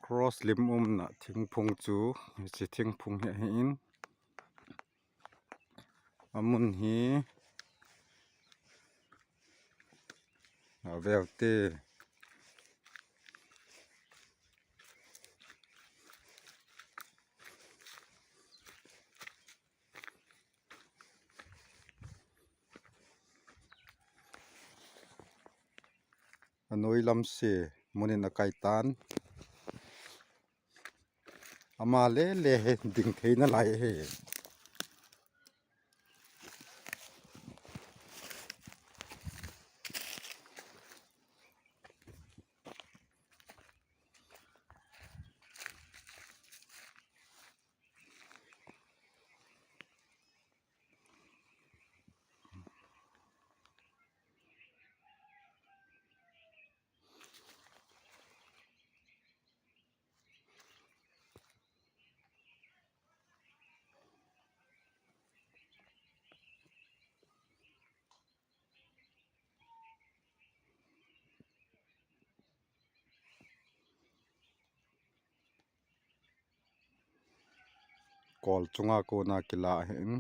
cross lim na thing phung chu chi thing phung he in amun hi avelte anoi lam se munin akai tan ama le he ding theina lai he kol chunga ko na kila hen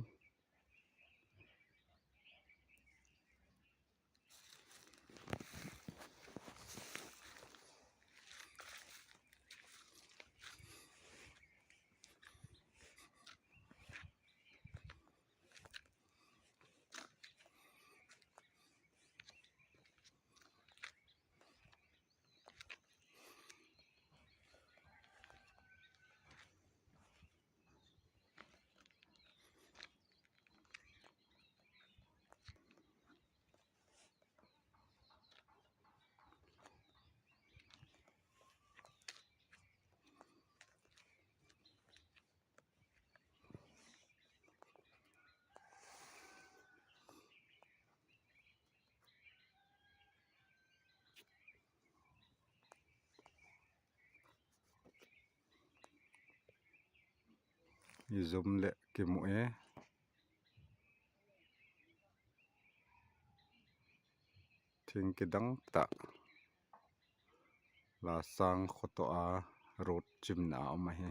izum le kimu e thing kidang ta la sang khoto a road chim na ma he